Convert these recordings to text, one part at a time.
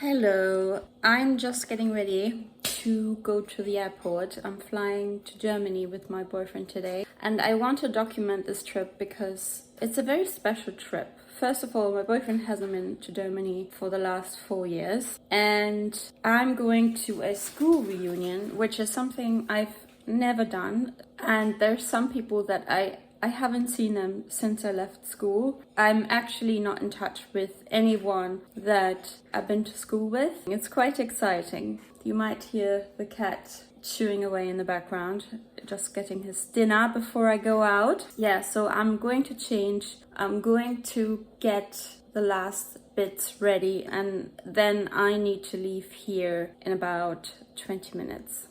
Hello, I'm just getting ready to go to the airport. I'm flying to Germany with my boyfriend today, and I want to document this trip because it's a very special trip. First of all, my boyfriend hasn't been to Germany for the last 4 years, and I'm going to a school reunion, which is something I've never done. And there's some people that I haven't seen them since I left school. I'm actually not in touch with anyone that I've been to school with. It's quite exciting. You might hear the cat chewing away in the background, just getting his dinner before I go out. Yeah, so I'm going to change. I'm going to get the last bits ready, and then I need to leave here in about 20 minutes.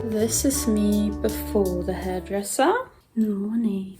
This is me before the hairdresser. No, honey.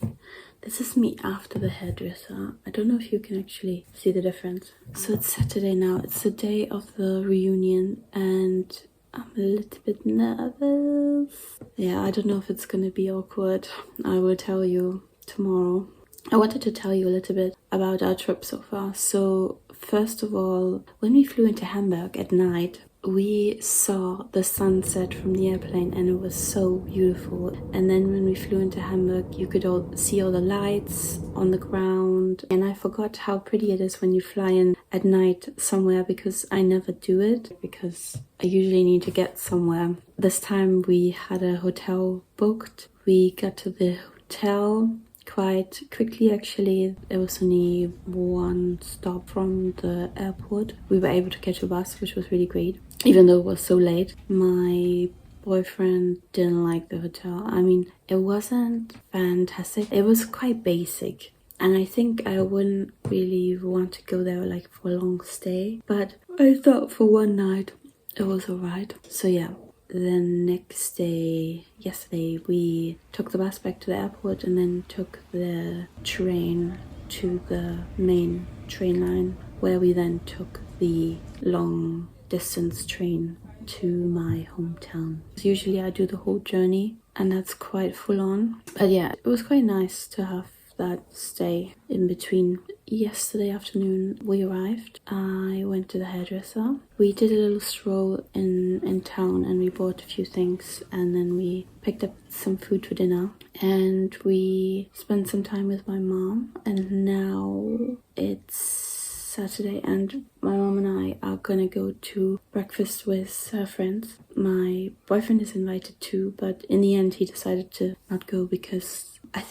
This is me after the hairdresser. I don't know if you can actually see the difference. So it's Saturday now. It's the day of the reunion and I'm a little bit nervous. Yeah, I don't know if it's gonna be awkward. I will tell you tomorrow. I wanted to tell you a little bit about our trip so far. So first of all, when we flew into Hamburg at night, we saw the sunset from the airplane and it was so beautiful. And then when we flew into Hamburg, you could see all the lights on the ground. And I forgot how pretty it is when you fly in at night somewhere, because I never do it because I usually need to get somewhere. This time we had a hotel booked. We got to the hotel quite quickly, actually. It was only one stop from the airport. We were able to catch a bus, which was really great, even though it was so late. My boyfriend didn't like the hotel. I mean, it wasn't fantastic. It was quite basic. And I think I wouldn't really want to go there like for a long stay. But I thought for one night it was alright. So yeah. The next day, yesterday, we took the bus back to the airport and then took the train to the main train line, where we then took the long distance train to my hometown. Usually I do the whole journey and that's quite full on. But yeah, it was quite nice to have that stay in between. Yesterday afternoon we arrived. I went to the hairdresser. We did a little stroll in town and we bought a few things, and then we picked up some food for dinner and we spent some time with my mom. And now it's Saturday and my mom and I are gonna go to breakfast with her friends. My boyfriend is invited too, but in the end he decided to not go because I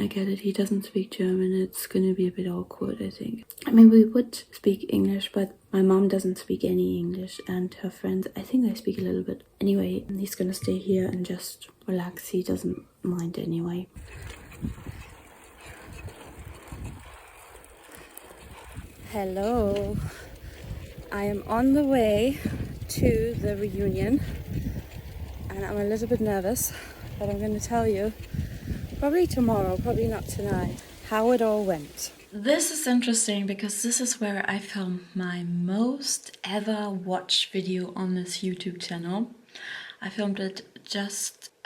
get it, he doesn't speak German. It's gonna be a bit awkward, I think. I mean, we would speak English, but my mom doesn't speak any English, and her friends, I think they speak a little bit. Anyway, he's gonna stay here and just relax. He doesn't mind anyway. Hello. I am on the way to the reunion, and I'm a little bit nervous, but I'm gonna tell you probably tomorrow, probably not tonight, how it all went. This is interesting because this is where I filmed my most ever watched video on this YouTube channel. I filmed it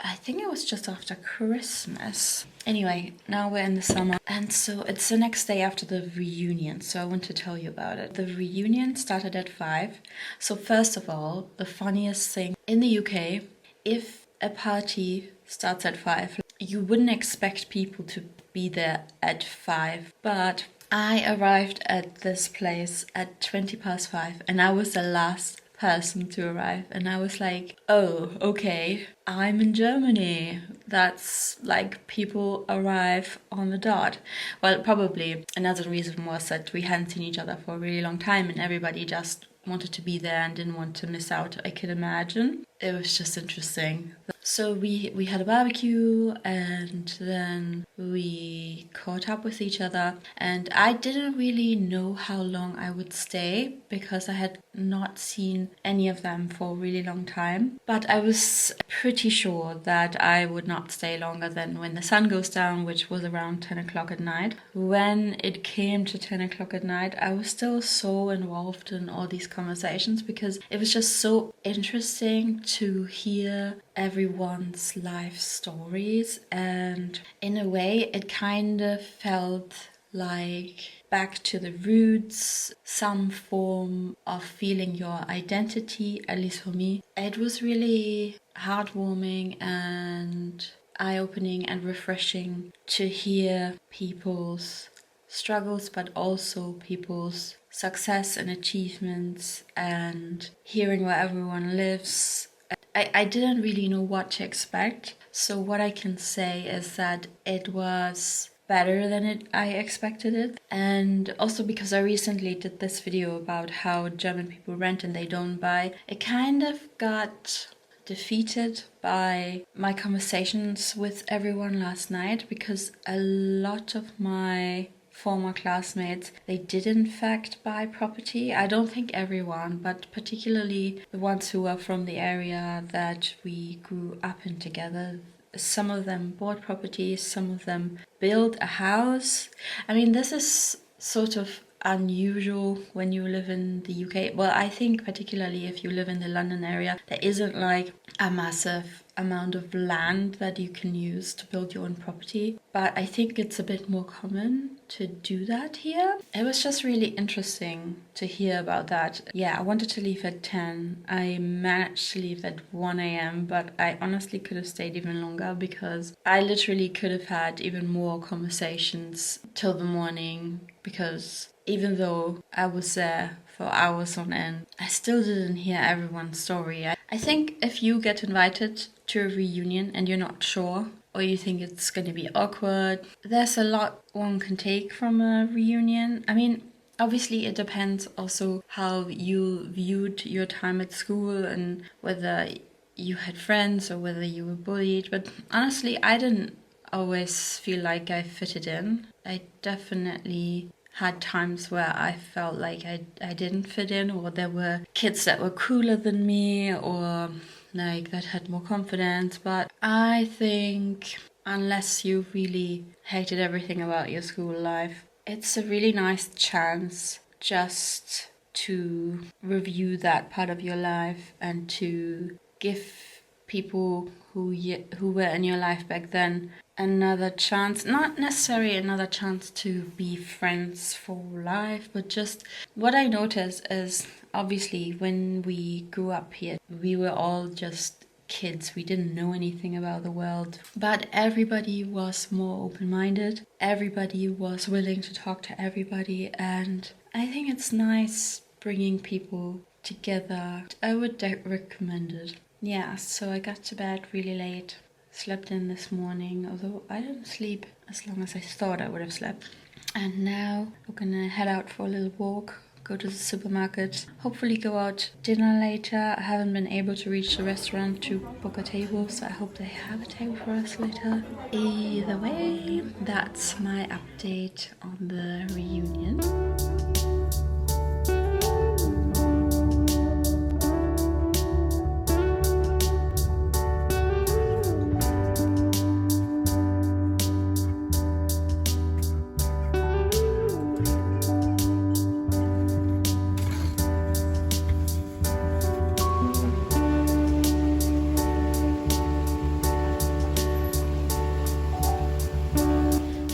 I think it was just after Christmas. Anyway, now we're in the summer, and so it's the next day after the reunion, so I want to tell you about it. The reunion started at 5. So first of all, the funniest thing in the UK, if a party starts at 5, you wouldn't expect people to be there at 5, but I arrived at this place at 5:20 and I was the last person to arrive, and I was like, oh, okay, I'm in Germany. That's like people arrive on the dot. Well, probably another reason was that we hadn't seen each other for a really long time and everybody just wanted to be there and didn't want to miss out, I can imagine. It was just interesting. So we had a barbecue, and then we caught up with each other, and I didn't really know how long I would stay because I had not seen any of them for a really long time. But I was pretty sure that I would not stay longer than when the sun goes down, which was around 10 o'clock at night. When it came to 10 o'clock at night, I was still so involved in all these conversations because it was just so interesting to hear everyone's life stories, and in a way it kind of felt like back to the roots, some form of feeling your identity, at least for me. It was really heartwarming and eye-opening and refreshing to hear people's struggles, but also people's success and achievements, and hearing where everyone lives. I didn't really know what to expect, so what I can say is that it was better than I expected it. And also because I recently did this video about how German people rent and they don't buy, it kind of got defeated by my conversations with everyone last night, because a lot of my former classmates, they did in fact buy property. I don't think everyone, but particularly the ones who are from the area that we grew up in together. Some of them bought property, some of them built a house. I mean, this is sort of unusual when you live in the UK. Well, I think particularly if you live in the London area, there isn't like a massive amount of land that you can use to build your own property. But I think it's a bit more common to do that here. It was just really interesting to hear about that. Yeah, I wanted to leave at 10. I managed to leave at 1 a.m., but I honestly could have stayed even longer because I literally could have had even more conversations till the morning, because even though I was there for hours on end, I still didn't hear everyone's story. I think if you get invited to a reunion and you're not sure, or you think it's going to be awkward, there's a lot one can take from a reunion. I mean, obviously it depends also how you viewed your time at school and whether you had friends or whether you were bullied. But honestly, I didn't always feel like I fitted in. I definitely had times where I felt like I didn't fit in, or there were kids that were cooler than me, or like that had more confidence. But I think unless you really hated everything about your school life, it's a really nice chance just to review that part of your life and to give people who were in your life back then another chance, not necessarily another chance to be friends for life, but just what I noticed is obviously when we grew up here, we were all just kids. We didn't know anything about the world, but everybody was more open-minded. Everybody was willing to talk to everybody, and I think it's nice bringing people together. I would recommend it. Yeah, so I got to bed really late. Slept in this morning, although I didn't sleep as long as I thought I would have slept. And now we're gonna head out for a little walk, go to the supermarket, hopefully go out dinner later. I haven't been able to reach the restaurant to book a table, so I hope they have a table for us later. Either way, that's my update on the reunion.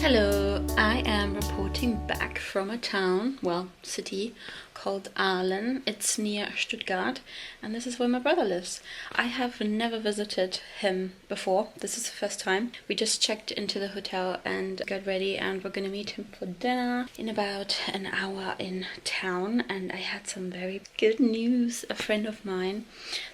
Hello, I am reporting back from a town, well, city, called Aalen. It's near Stuttgart, and this is where my brother lives. I have never visited him before. This is the first time. We just checked into the hotel and got ready, and we're gonna meet him for dinner in about an hour in town. And I had some very good news. A friend of mine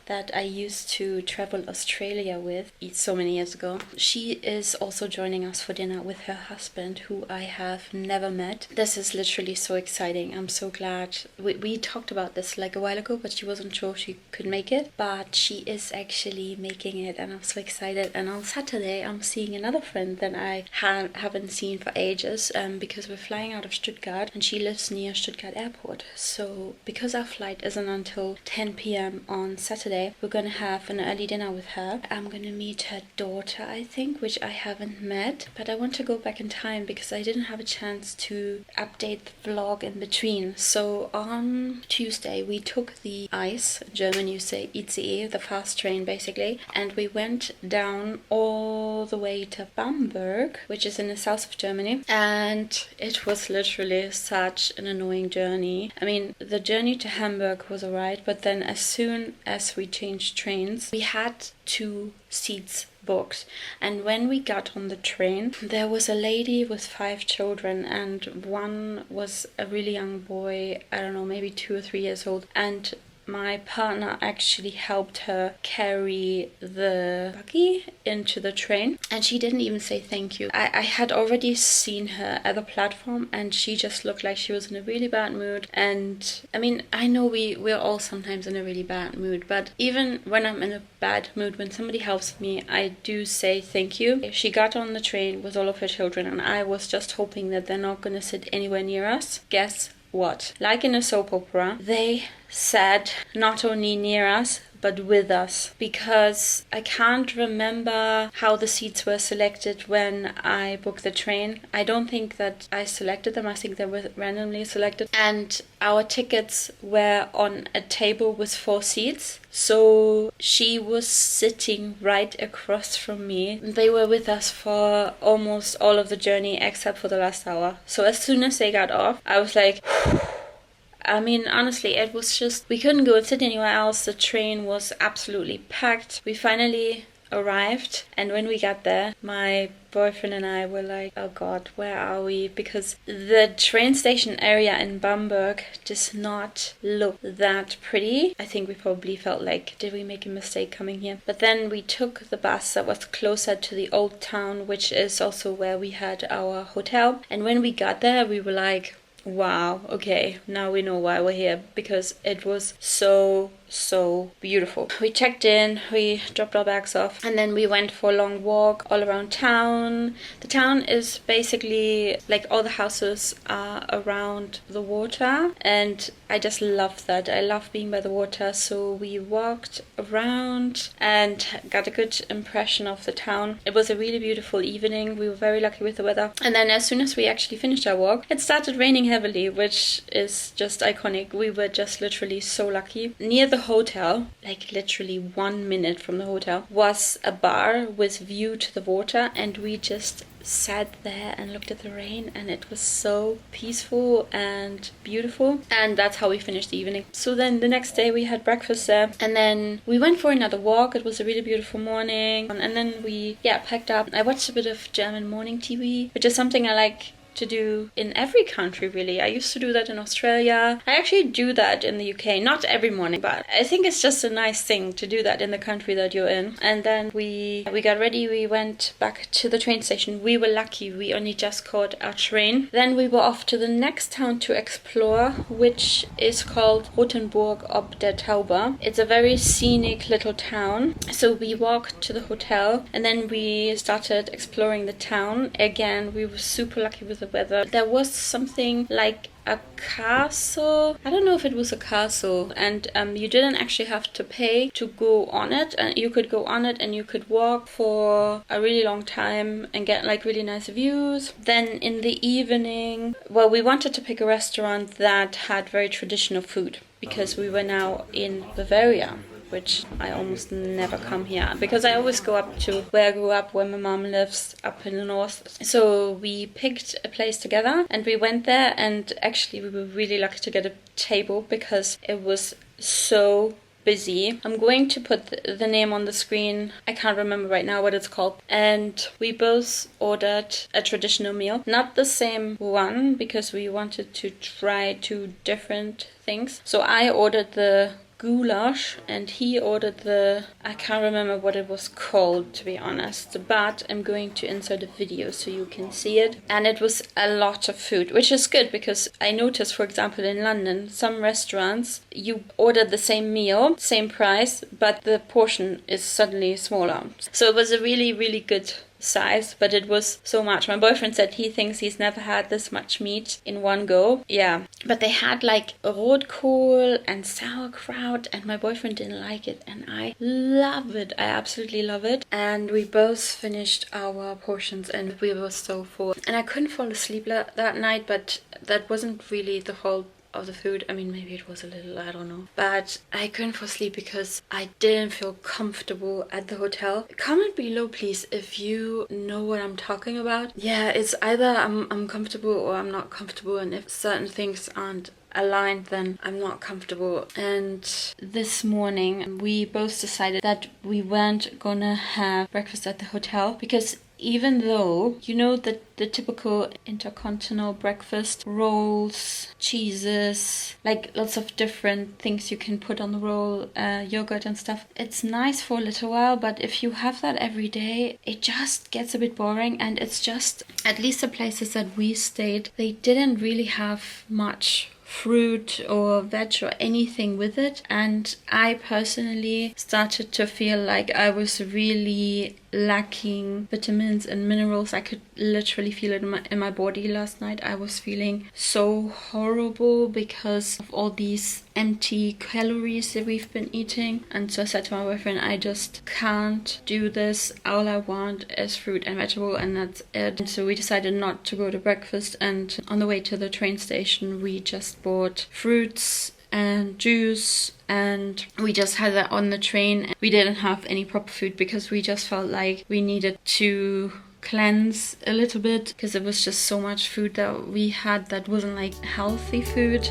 that I used to travel Australia with so many years ago, she is also joining us for dinner with her husband, who I have never met. This is literally so exciting. I'm so glad we talked about this like a while ago, but she wasn't sure she could make it. But she is actually making it, and I'm so excited. And on Saturday, I'm seeing another friend that I haven't seen for ages, because we're flying out of Stuttgart, and she lives near Stuttgart Airport. So because our flight isn't until 10 p.m. on Saturday, we're gonna have an early dinner with her. I'm gonna meet her daughter, I think, which I haven't met, but I want to go back in time because I didn't have a chance to update the vlog in between. So on Tuesday we took the ICE, in German you say ICE, the fast train basically, and we went down all the way to Bamberg, which is in the south of Germany, and it was literally such an annoying journey. I mean, the journey to Hamburg was alright, but then as soon as we changed trains, we had 2 seats booked, and when we got on the train, there was a lady with 5 children, and one was a really young boy, I don't know, maybe 2 or 3 years old, and my partner actually helped her carry the buggy into the train, and she didn't even say thank you. I had already seen her at the platform, and she just looked like she was in a really bad mood. And I mean, I know we're all sometimes in a really bad mood, but even when I'm in a bad mood, when somebody helps me, I do say thank you. She got on the train with all of her children, and I was just hoping that they're not gonna sit anywhere near us. Guess what? Like in a soap opera, they sat not only near us, but with us, because I can't remember how the seats were selected when I booked the train. I don't think that I selected them. I think they were randomly selected. And our tickets were on a table with 4 seats. So she was sitting right across from me. They were with us for almost all of the journey except for the last hour. So as soon as they got off, I was like... I mean, honestly, it was just, we couldn't go and sit anywhere else. The train was absolutely packed. We finally arrived, and when we got there, my boyfriend and I were like, oh god, where are we? Because the train station area in Bamberg does not look that pretty. I think we probably felt like, did we make a mistake coming here? But then we took the bus that was closer to the old town, which is also where we had our hotel. And when we got there, we were like, wow, okay, now we know why we're here, because it was so beautiful. We checked in, we dropped our bags off, and then we went for a long walk all around town. The town is basically like all the houses are around the water, and I just love that. I love being by the water, so we walked around and got a good impression of the town. It was a really beautiful evening. We were very lucky with the weather. And then as soon as we actually finished our walk, it started raining heavily, which is just iconic. We were just literally so lucky. Near the hotel, like literally 1 minute from the hotel, was a bar with view to the water, and we just sat there and looked at the rain, and it was so peaceful and beautiful. And that's how we finished the evening. So then the next day we had breakfast there, and then we went for another walk. It was a really beautiful morning, and then we packed up. I watched a bit of German morning TV, which is something I like to do in every country, really. I used to do that in Australia. I actually do that in the UK, not every morning, but I think it's just a nice thing to do that in the country that you're in. And then we got ready, we went back to the train station. We were lucky, we only just caught our train. Then we were off to the next town to explore, which is called Rothenburg ob der Tauber. It's a very scenic little town. So we walked to the hotel, and then we started exploring the town. Again, we were super lucky with the weather. There was something like a castle. I don't know if it was a castle, and you didn't actually have to pay to go on it, and you could go on it and you could walk for a really long time and get like really nice views. Then in the evening, well, we wanted to pick a restaurant that had very traditional food, because we were now in Bavaria, which I almost never come here, because I always go up to where I grew up, where my mom lives, up in the north. So we picked a place together and we went there, and actually we were really lucky to get a table because it was so busy. I'm going to put the name on the screen. I can't remember right now what it's called. And we both ordered a traditional meal. Not the same one, because we wanted to try 2 different things. So I ordered the goulash, and he ordered the, I can't remember what it was called, to be honest, but I'm going to insert a video so you can see it. And it was a lot of food, which is good, because I noticed, for example, in London, some restaurants, you order the same meal, same price, but the portion is suddenly smaller. So it was a really, really good size, but it was so much. My boyfriend said he thinks he's never had this much meat in one go. Yeah, but they had like rotkohl and sauerkraut, and my boyfriend didn't like it, and I love it. I absolutely love it. And we both finished our portions and we were so full, and I couldn't fall asleep that night, but that wasn't really the whole of the food. I mean, maybe it was a little, I don't know. But I couldn't fall asleep because I didn't feel comfortable at the hotel. Comment below, please, if you know what I'm talking about. Yeah, it's either I'm comfortable or I'm not comfortable, and if certain things aren't aligned, then I'm not comfortable. And this morning we both decided that we weren't gonna have breakfast at the hotel, because even though, you know, the typical intercontinental breakfast, rolls, cheeses, like lots of different things you can put on the roll, yogurt and stuff, it's nice for a little while, but if you have that every day, it just gets a bit boring. And it's just, at least the places that we stayed, they didn't really have much fruit or veg or anything with it, and I personally started to feel like I was really lacking vitamins and minerals. I could literally feel it in my body last night. I was feeling so horrible because of all these empty calories that we've been eating. And so I said to my boyfriend, I just can't do this. All I want is fruit and vegetable, and that's it. And so we decided not to go to breakfast, and on the way to the train station we just bought fruits and juice, and we just had that on the train. We didn't have any proper food because we just felt like we needed to cleanse a little bit, because there was just so much food that we had that wasn't like healthy food.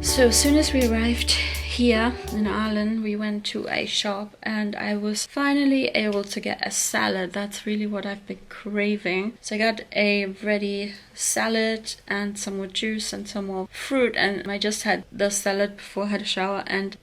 So as soon as we arrived here in Aalen, we went to a shop, and I was finally able to get a salad. That's really what I've been craving. So I got a ready salad and some more juice and some more fruit, and I just had the salad before I had a shower, and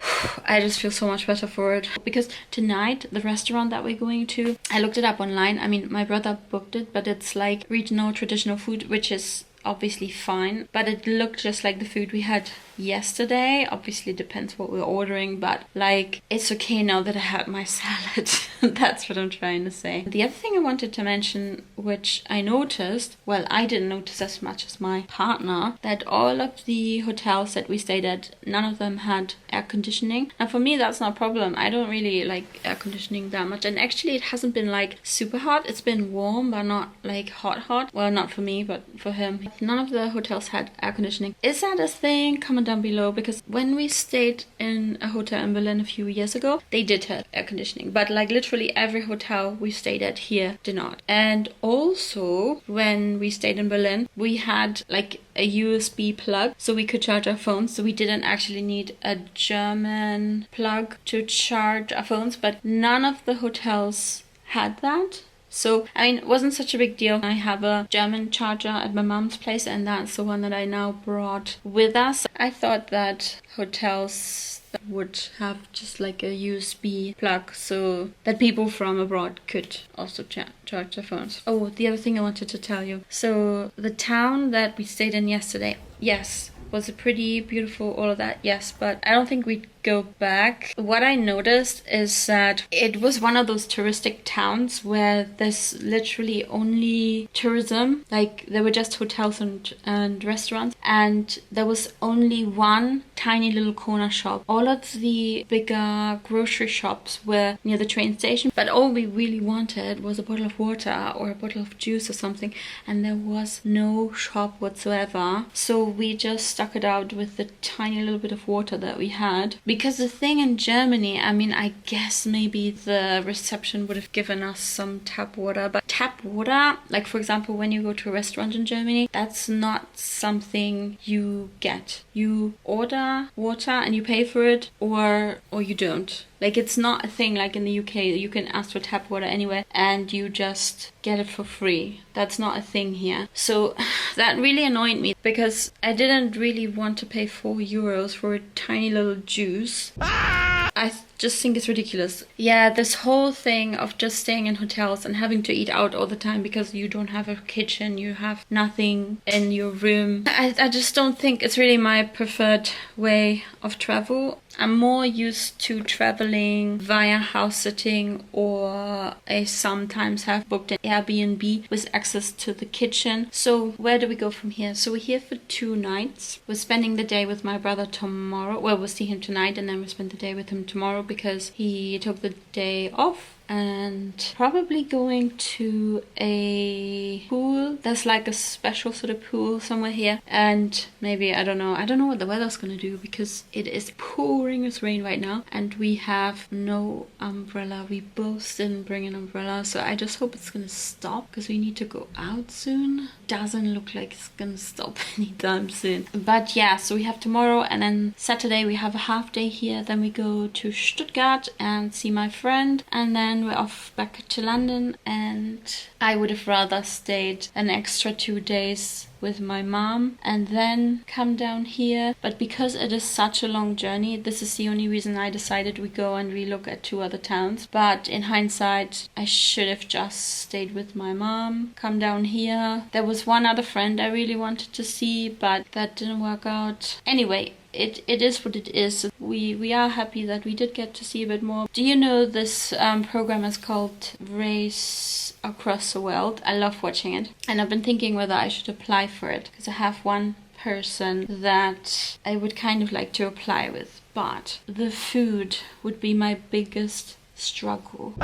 I just feel so much better for it. Because tonight, the restaurant that we're going to, I looked it up online. I mean, my brother booked it, but it's like regional traditional food, which is obviously fine, but it looked just like the food we had yesterday. Obviously it depends what we're ordering, but like, it's okay now that I had my salad. That's what I'm trying to say. The other thing I wanted to mention, which I noticed, well, I didn't notice as much as my partner, that all of the hotels that we stayed at, none of them had air conditioning. And for me, that's not a problem. I don't really like air conditioning that much, and actually it hasn't been like super hot. It's been warm, but not like hot. Well, not for me, but for him. None of the hotels had air conditioning. Is that a thing? Comment down below, because when we stayed in a hotel in Berlin a few years ago, they did have air conditioning, but like literally every hotel we stayed at here did not. And also when we stayed in Berlin, we had like a USB plug so we could charge our phones, so we didn't actually need a German plug to charge our phones, but none of the hotels had that. So, I mean, it wasn't such a big deal. I have a German charger at my mom's place, and that's the one that I now brought with us. I thought that hotels would have just like a USB plug so that people from abroad could also charge their phones. Oh, the other thing I wanted to tell you. So, the town that we stayed in yesterday, yes, was it pretty beautiful, all of that? Yes, but I don't think we'd go back. What I noticed is that it was one of those touristic towns where there's literally only tourism. Like, there were just hotels and restaurants, and there was only one tiny little corner shop. All of the bigger grocery shops were near the train station, but all we really wanted was a bottle of water or a bottle of juice or something, and there was no shop whatsoever. So we just stuck it out with the tiny little bit of water that we had, Because the thing in Germany, I mean, I guess maybe the reception would have given us some tap water, but tap water, like for example, when you go to a restaurant in Germany, that's not something you get. You order water and you pay for it, or you don't. Like, it's not a thing like in the UK. You can ask for tap water anywhere and you just get it for free. That's not a thing here. So that really annoyed me because I didn't really want to pay €4 for a tiny little juice. I just think it's ridiculous. Yeah, this whole thing of just staying in hotels and having to eat out all the time because you don't have a kitchen, you have nothing in your room. I just don't think it's really my preferred way of travel. I'm more used to traveling via house sitting, or I sometimes have booked an Airbnb with access to the kitchen. So where do we go from here? So we're here for 2 nights. We're spending the day with my brother tomorrow. Well, we'll see him tonight and then we'll spend the day with him tomorrow because he took the day off. And probably going to a pool. There's like a special sort of pool somewhere here. And maybe, I don't know what the weather's gonna do because it is pouring with rain right now and we have no umbrella. We both didn't bring an umbrella, so I just hope it's gonna stop because we need to go out soon. Doesn't look like it's gonna stop anytime soon. But yeah, so we have tomorrow and then Saturday we have a half day here. Then we go to Stuttgart and see my friend, and then we're off back to London. And I would have rather stayed an extra 2 days with my mom and then come down here, but because it is such a long journey, this is the only reason I decided we go and relook at 2 other towns. But in hindsight, I should have just stayed with my mom, come down here. There was one other friend I really wanted to see, but that didn't work out. Anyway, it is what it is. We are happy that we did get to see a bit more. Do you know this program is called Race Across the World? I love watching it. And I've been thinking whether I should apply for it because I have one person that I would kind of like to apply with. But the food would be my biggest struggle.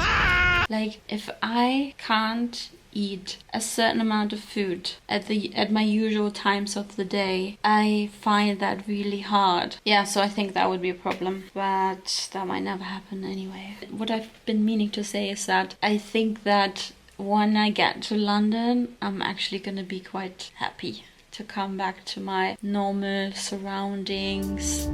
Like, if I can't eat a certain amount of food at my usual times of the day, I find that really hard. Yeah, so I think that would be a problem, but that might never happen anyway. What I've been meaning to say is that I think that when I get to London, I'm actually gonna be quite happy to come back to my normal surroundings.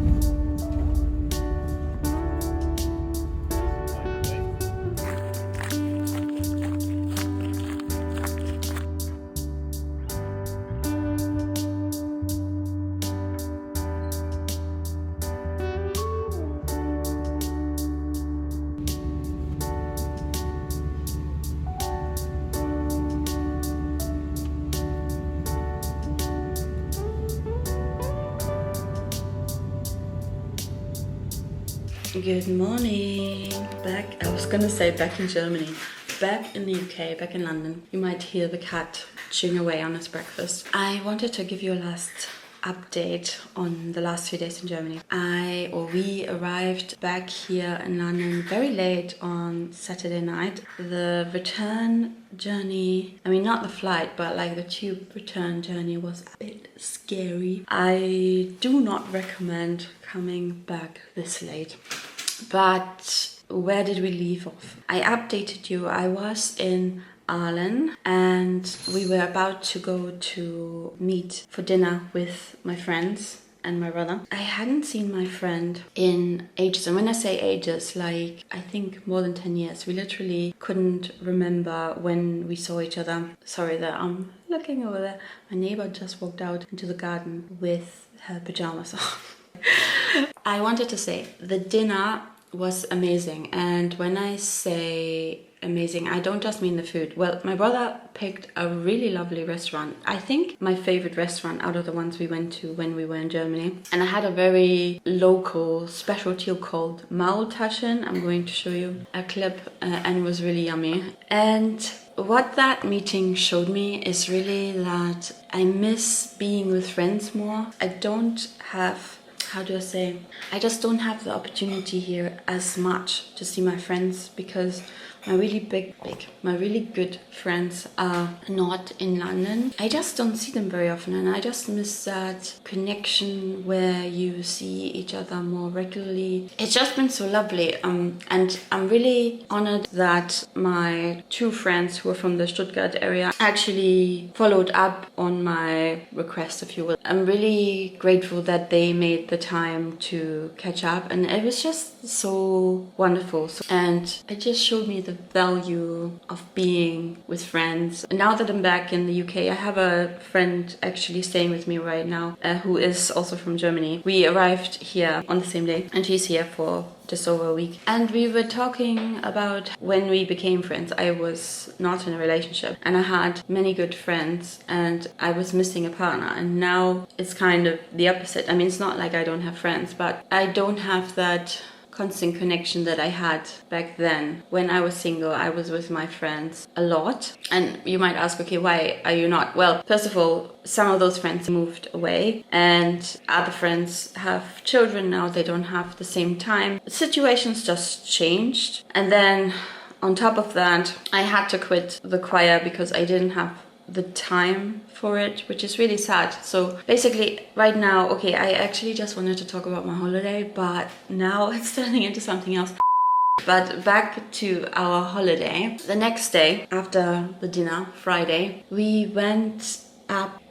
Good morning. I was gonna say back in Germany, back in the UK, back in London. You might hear the cat chewing away on his breakfast. I wanted to give you a last update on the last few days in Germany. We arrived back here in London very late on Saturday night. The return journey, I mean not the flight, but like the tube return journey was a bit scary. I do not recommend coming back this late. But where did we leave off? I updated you. I was in Aalen and we were about to go to meet for dinner with my friends and my brother. I hadn't seen my friend in ages, and when I say ages, like I think more than 10 years. We literally couldn't remember when we saw each other. Sorry that I'm looking over there. My neighbor just walked out into the garden with her pajamas on. I wanted to say the dinner was amazing, and when I say amazing, I don't just mean the food. Well, my brother picked a really lovely restaurant. I think my favorite restaurant out of the ones we went to when we were in Germany. And I had a very local specialty called Maultaschen. I'm going to show you a clip, and it was really yummy. And what that meeting showed me is really that I miss being with friends more. I don't have, I just don't have the opportunity here as much to see my friends because my really my really good friends are not in London. I just don't see them very often, and I just miss that connection where you see each other more regularly. It's just been so lovely, and I'm really honored that my two friends who are from the Stuttgart area actually followed up on my request, if you will. I'm really grateful that they made the time to catch up, and it was just so wonderful. And it just showed me the value of being with friends. And now that I'm back in the UK, I have a friend actually staying with me right now who is also from Germany. We arrived here on the same day, and she's here for just over a week. And we were talking about when we became friends. I was not in a relationship, and I had many good friends, and I was missing a partner. And now it's kind of the opposite. I mean, it's not like I don't have friends, but I don't have that constant connection that I had back then. When I was single, I was with my friends a lot. And you might ask, okay, why are you not? Well, first of all, some of those friends moved away, and other friends have children now. They don't have the same time. Situations just changed. And then on top of that, I had to quit the choir because I didn't have the time for it, which is really sad. So basically right now, okay, I actually just wanted to talk about my holiday, but now it's turning into something else. But back to our holiday. The next day after the dinner, Friday, we went up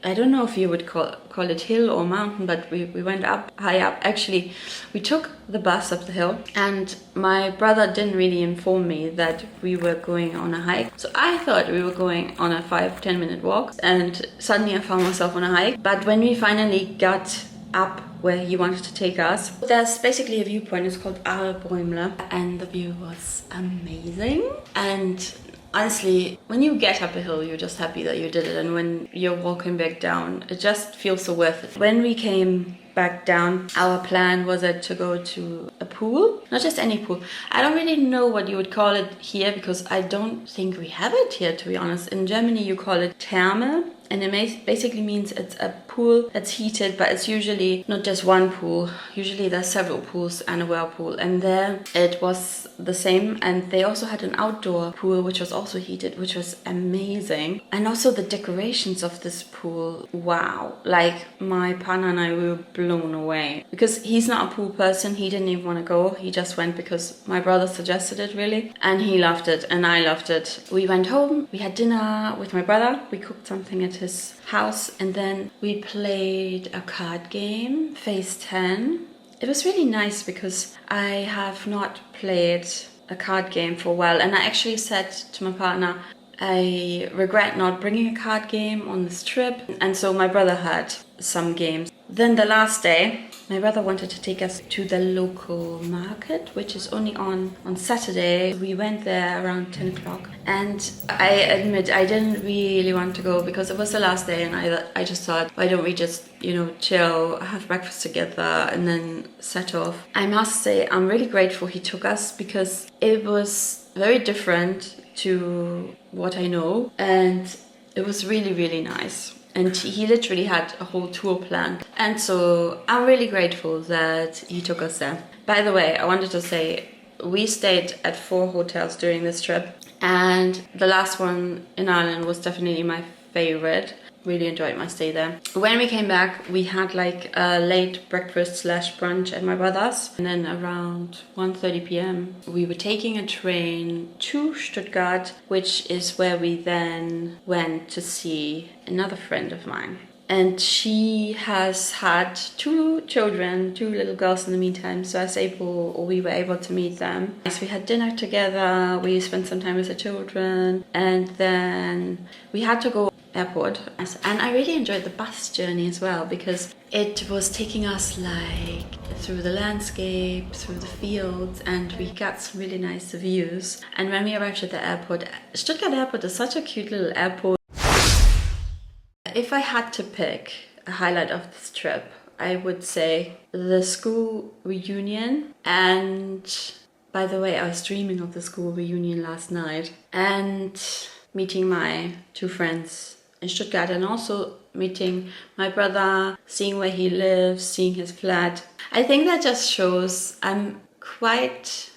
I don't know if you would call it hill or mountain, but we went up, high up. Actually, we took the bus up the hill, and my brother didn't really inform me that we were going on a hike. So I thought we were going on a 5-10 minute walk, and suddenly I found myself on a hike. But when we finally got up where he wanted to take us, there's basically a viewpoint. It's called Aalen, and the view was amazing. And honestly, when you get up a hill, you're just happy that you did it. And when you're walking back down, it just feels so worth it. When we came back down, our plan was to go to a pool. Not just any pool. I don't really know what you would call it here, because I don't think we have it here, to be honest. In Germany, you call it Therme. And it basically means it's a pool that's heated, but it's usually not just one pool. Usually there's several pools and a whirlpool. And there it was the same. And they also had an outdoor pool, which was also heated, which was amazing. And also the decorations of this pool, wow. Like, my partner and I, we were blown away. Because he's not a pool person. He didn't even want to go. He just went because my brother suggested it, really. And he loved it, and I loved it. We went home. We had dinner with my brother. We cooked something at his house, and then we played a card game, Phase 10. It was really nice because I have not played a card game for a while, and I actually said to my partner, I regret not bringing a card game on this trip. And so my brother had some games. Then the last day, my brother wanted to take us to the local market, which is only on Saturday. We went there around 10 o'clock. And I admit, I didn't really want to go because it was the last day, and I just thought, why don't we just, chill, have breakfast together, and then set off. I must say, I'm really grateful he took us, because it was very different to what I know, and it was really, really nice. And he literally had a whole tour planned. And so I'm really grateful that he took us there. By the way, I wanted to say, we stayed at 4 hotels during this trip, and the last one in Aalen was definitely my favorite. Really enjoyed my stay there. When we came back, we had like a late breakfast / brunch at my brother's, and then around 1:30 p.m. we were taking a train to Stuttgart, which is where we then went to see another friend of mine. And she has had 2 children, 2 little girls in the meantime, so we were able to meet them. So we had dinner together, we spent some time with the children, and then we had to go airport. And I really enjoyed the bus journey as well, because it was taking us like through the landscape, through the fields, and we got some really nice views. And when we arrived at the airport, Stuttgart airport is such a cute little airport. If I had to pick a highlight of this trip, I would say the school reunion. And by the way, I was dreaming of the school reunion last night, and meeting my 2 friends in Stuttgart, and also meeting my brother, seeing where he lives, seeing his flat. I think that just shows I'm quite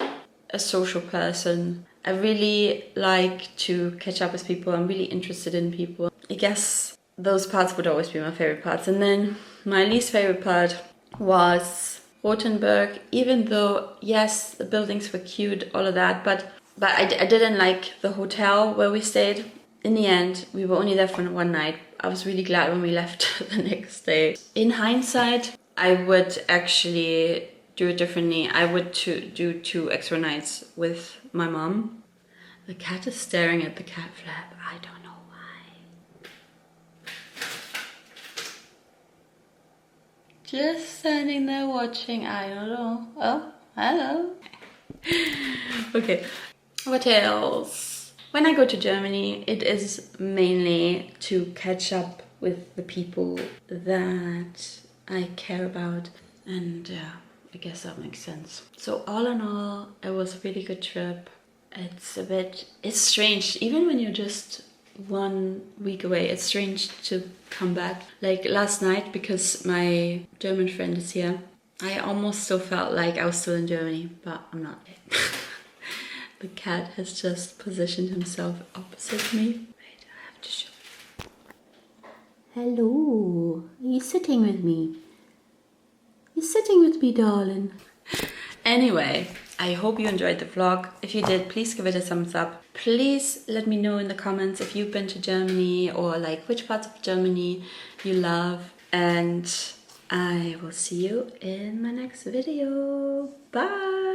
a social person. I really like to catch up with people. I'm really interested in people. I guess those parts would always be my favorite parts. And then my least favorite part was Rothenburg, even though, yes, the buildings were cute, all of that, but I didn't like the hotel where we stayed. In the end, we were only there for one night. I was really glad when we left the next day. In hindsight, I would actually do it differently. I would do 2 extra nights with my mom. The cat is staring at the cat flap. I don't know why. Just standing there watching. I don't know. Oh, hello. Okay. What else? When I go to Germany, it is mainly to catch up with the people that I care about. And I guess that makes sense. So all in all, it was a really good trip. It's strange, even when you're just 1 week away, it's strange to come back. Like last night, because my German friend is here, I almost still felt like I was still in Germany, but I'm not. The cat has just positioned himself opposite me. Wait, I have to show you. Hello, are you sitting with me? You're sitting with me, darling. Anyway, I hope you enjoyed the vlog. If you did, please give it a thumbs up. Please let me know in the comments if you've been to Germany or like which parts of Germany you love. And I will see you in my next video. Bye!